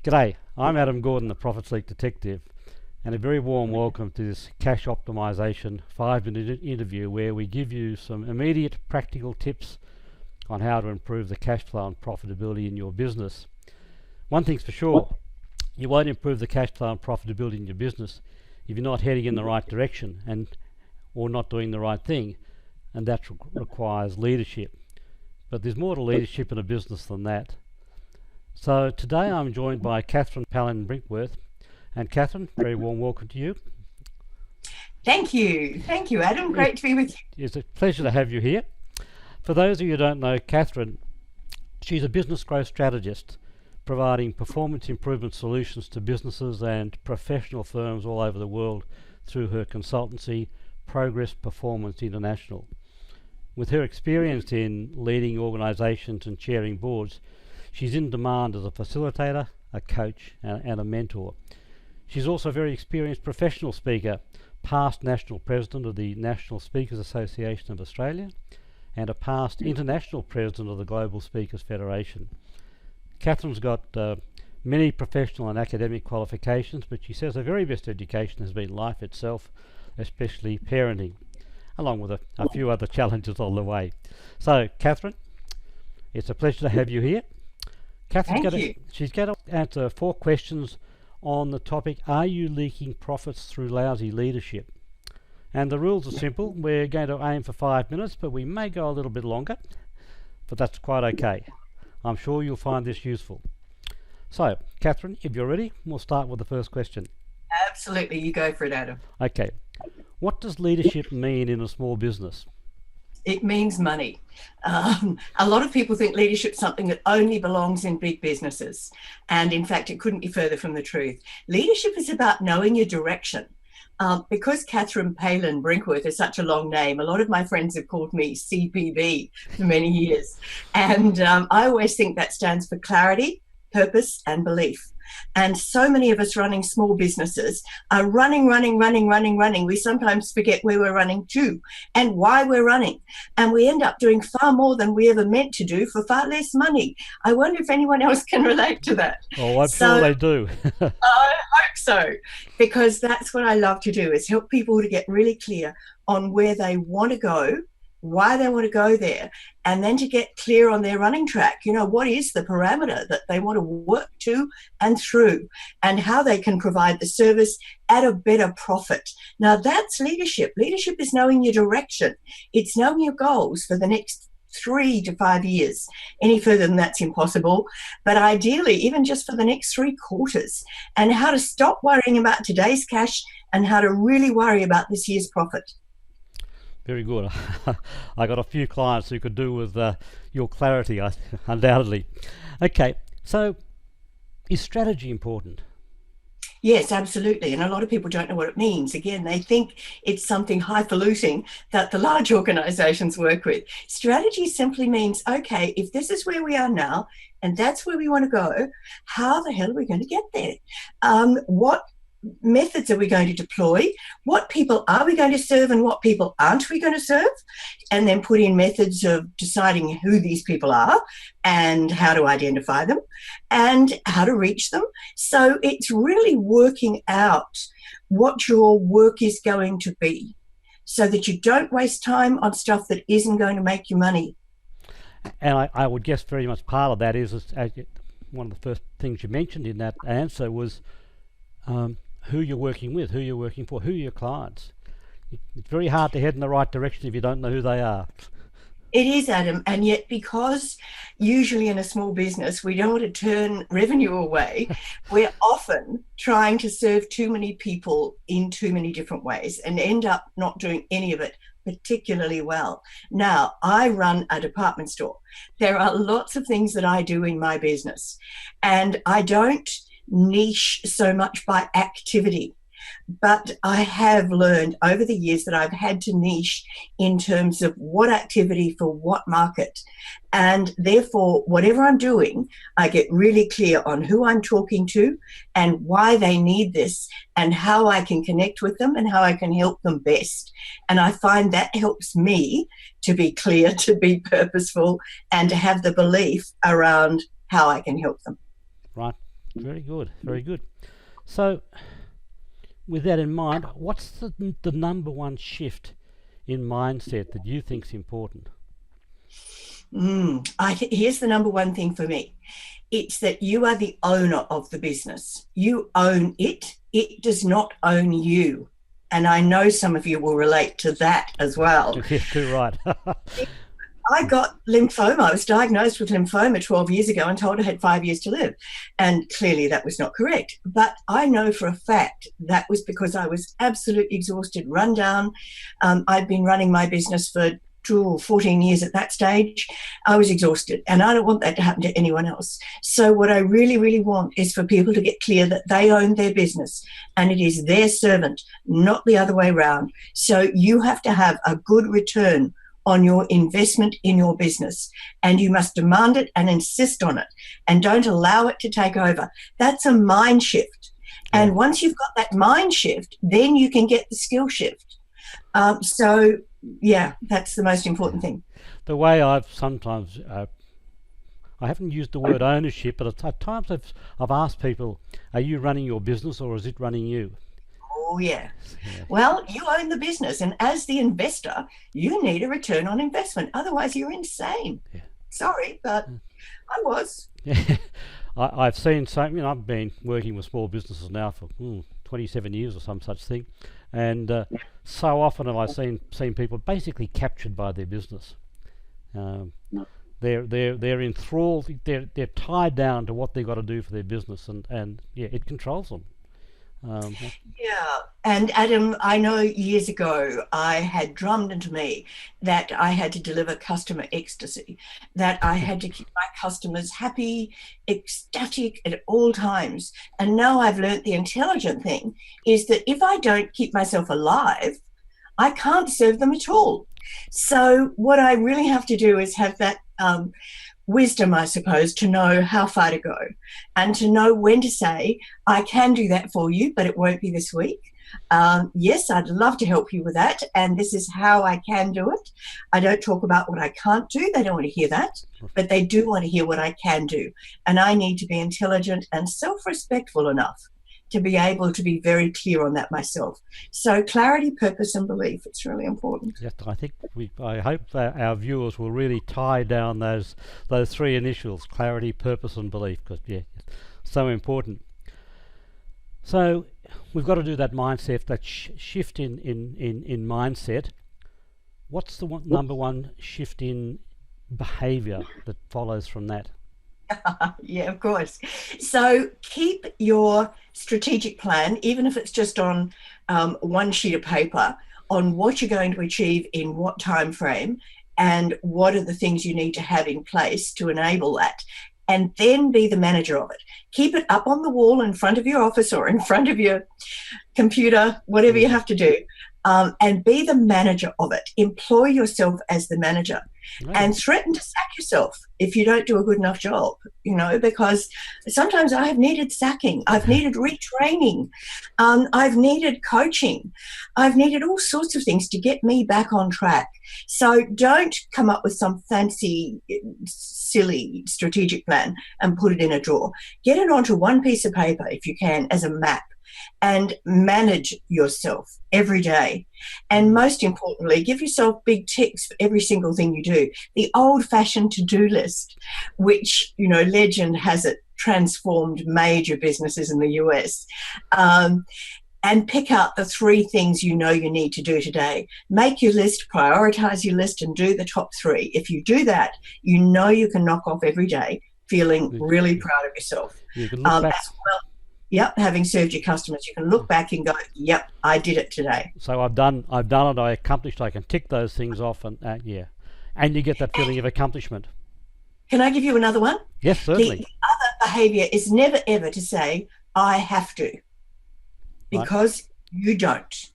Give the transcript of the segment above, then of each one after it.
G'day, I'm Adam Gordon, the Profit Seek Detective, and a very warm welcome to this cash optimization 5-minute interview where we give you some immediate practical tips on how to improve the cash flow and profitability in your business. One thing's for sure, you won't improve the cash flow and profitability in your business if you're not heading in the right direction or not doing the right thing, and that requires leadership. But there's more to leadership in a business than that. So today I'm joined by Catherine Palin-Brinkworth, and Catherine, very warm welcome to you. Thank you, Adam. Great to be with you. It's a pleasure to have you here. For those of you who don't know Catherine, she's a business growth strategist, providing performance improvement solutions to businesses and professional firms all over the world through her consultancy, Progress Performance International. With her experience in leading organisations and chairing boards, she's in demand as a facilitator, a coach and a mentor. She's also a very experienced professional speaker, past national president of the National Speakers Association of Australia and a past international president of the Global Speakers Federation. Catherine's got many professional and academic qualifications, but she says her very best education has been life itself, especially parenting, along with a few other challenges on the way. So, Catherine, it's a pleasure to have you here. She's going to answer 4 questions on the topic, are you leaking profits through lousy leadership? And the rules are simple. We're going to aim for 5 minutes, but we may go a little bit longer, but that's quite okay. I'm sure you'll find this useful. So, Catherine, if you're ready, we'll start with the first question. Absolutely, you go for it, Adam. Okay. What does leadership mean in a small business? It means money. A lot of people think leadership's something that only belongs in big businesses. And in fact, it couldn't be further from the truth. Leadership is about knowing your direction. Because Catherine Palin-Brinkworth is such a long name, a lot of my friends have called me CPB for many years. And I always think that stands for clarity, purpose, and belief. And so many of us running small businesses are running. We sometimes forget where we're running to and why we're running. And we end up doing far more than we ever meant to do for far less money. I wonder if anyone else can relate to that. Oh, I'm sure they do. I hope so, because that's what I love to do, is help people to get really clear on where they want to go, why they want to go there, and then to get clear on their running track. You know, what is the parameter that they want to work to and through, and how they can provide the service at a better profit. Now that's leadership. Leadership is knowing your direction. It's knowing your goals for the next 3 to 5 years. Any further than that's impossible, but ideally even just for the next 3 quarters, and how to stop worrying about today's cash and how to really worry about this year's profit. Very good. I got a few clients who could do with your clarity, undoubtedly. Okay, so is strategy important? Yes, absolutely. And a lot of people don't know what it means. Again, they think it's something highfalutin that the large organizations work with. Strategy simply means, okay, if this is where we are now and that's where we want to go, how the hell are we going to get there? What methods are we going to deploy? What people are we going to serve and what people aren't we going to serve? And then put in methods of deciding who these people are and how to identify them and how to reach them. So it's really working out what your work is going to be so that you don't waste time on stuff that isn't going to make you money. And I would guess very much part of that is one of the first things you mentioned in that answer was who you're working with, who you're working for, who are your clients. It's very hard to head in the right direction if you don't know who they are. It is, Adam, and yet because usually in a small business we don't want to turn revenue away, we're often trying to serve too many people in too many different ways and end up not doing any of it particularly well. Now, I run a department store. There are lots of things that I do in my business, and I don't niche so much by activity, but I have learned over the years that I've had to niche in terms of what activity for what market, and therefore whatever I'm doing I get really clear on who I'm talking to and why they need this and how I can connect with them and how I can help them best. And I find that helps me to be clear, to be purposeful, and to have the belief around how I can help them. Right. Very good, very good. So, with that in mind, what's the number one shift in mindset that you think's important? Here's the number one thing for me. It's that you are the owner of the business. You own it. It does not own you. And I know some of you will relate to that as well. Yes, too right. I got lymphoma. I was diagnosed with lymphoma 12 years ago and told I had 5 years to live. And clearly that was not correct. But I know for a fact that was because I was absolutely exhausted, run down. I'd been running my business for 14 years at that stage. I was exhausted, and I don't want that to happen to anyone else. So what I really, really want is for people to get clear that they own their business and it is their servant, not the other way around. So you have to have a good return on your investment in your business, and you must demand it and insist on it, and don't allow it to take over. That's a mind shift. And once you've got that mind shift, then you can get the skill shift. So yeah, that's the most important thing. The way I've sometimes, I haven't used the word ownership, but at times I've asked people, are you running your business or is it running you? Oh, yeah. Well, you own the business, and as the investor, you need a return on investment. Otherwise, you're insane. Yeah. Sorry, but I was. Yeah. I've seen I've been working with small businesses now for 27 years or some such thing, and so often have I seen people basically captured by their business. They're enthralled. They're tied down to what they've got to do for their business, and yeah, it controls them. Yeah, and Adam, I know years ago I had drummed into me that I had to deliver customer ecstasy, that I had to keep my customers happy, ecstatic at all times. And now I've learnt the intelligent thing is that if I don't keep myself alive, I can't serve them at all. So what I really have to do is have that wisdom, I suppose, to know how far to go and to know when to say, I can do that for you, but it won't be this week. Yes, I'd love to help you with that. And this is how I can do it. I don't talk about what I can't do. They don't want to hear that, but they do want to hear what I can do. And I need to be intelligent and self-respectful enough to be able to be very clear on that myself. So clarity, purpose, and belief, it's really important. Yes, I think I hope that our viewers will really tie down those three initials, clarity, purpose, and belief, because yeah, so important. So we've got to do that mindset, that shift in mindset. What's the number one shift in behavior that follows from that? Yeah, of course. So keep your strategic plan, even if it's just on one sheet of paper, on what you're going to achieve in what time frame and what are the things you need to have in place to enable that. And then be the manager of it. Keep it up on the wall in front of your office or in front of your computer, whatever you have to do, and be the manager of it. Employ yourself as the manager. Right. And threaten to sack yourself if you don't do a good enough job, because sometimes I have needed sacking. I've needed retraining. I've needed coaching. I've needed all sorts of things to get me back on track. So don't come up with some fancy, silly strategic plan and put it in a drawer. Get it onto one piece of paper, if you can, as a map, and manage yourself every day. And most importantly, give yourself big ticks for every single thing you do. The old-fashioned to-do list, which, legend has it transformed major businesses in the US. And pick out the 3 things you need to do today. Make your list, prioritize your list, and do the top 3. If you do that, you can knock off every day feeling really proud of yourself. You can look back. As well. Yep, having served your customers, you can look back and go, yep, I did it today. So I've done it, I accomplished, I can tick those things off, and and you get that feeling of accomplishment. Can I give you another one? Yes, certainly. The other behaviour is never ever to say, I have to, because you don't.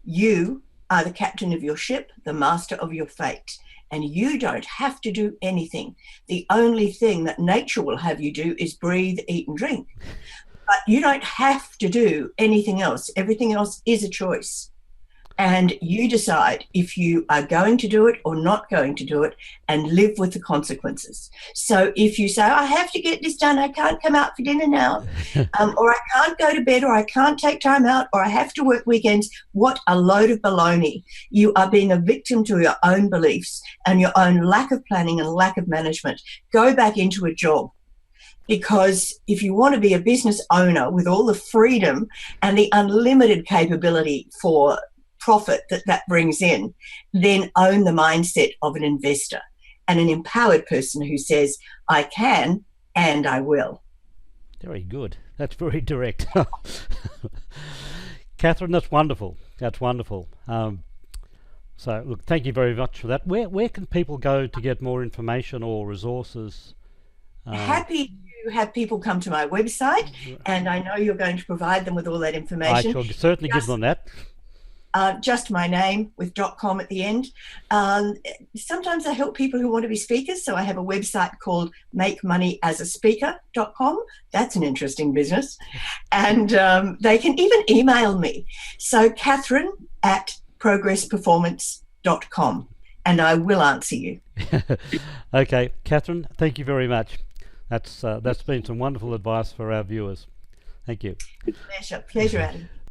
You are the captain of your ship, the master of your fate, and you don't have to do anything. The only thing that nature will have you do is breathe, eat, and drink. But you don't have to do anything else. Everything else is a choice. and you decide if you are going to do it or not going to do it, and live with the consequences. So if you say, I have to get this done, I can't come out for dinner now, or I can't go to bed, or I can't take time out, or I have to work weekends, what a load of baloney. You are being a victim to your own beliefs and your own lack of planning and lack of management. Go back into a job. Because if you want to be a business owner with all the freedom and the unlimited capability for profit that brings in, then own the mindset of an investor and an empowered person who says, I can and I will. Very good. That's very direct. Catherine, that's wonderful. That's wonderful. So, look, thank you very much for that. Where can people go to get more information or resources? Happy to have people come to my website, and I know you're going to provide them with all that information. I shall certainly give them that. Just my name with .com at the end. Sometimes I help people who want to be speakers, so I have a website called makemoneyassaspeaker.com. That's an interesting business. And they can even email me. So Catherine@progressperformance.com, and I will answer you. Okay, Catherine, thank you very much. That's been some wonderful advice for our viewers. Thank you. Pleasure, Adam.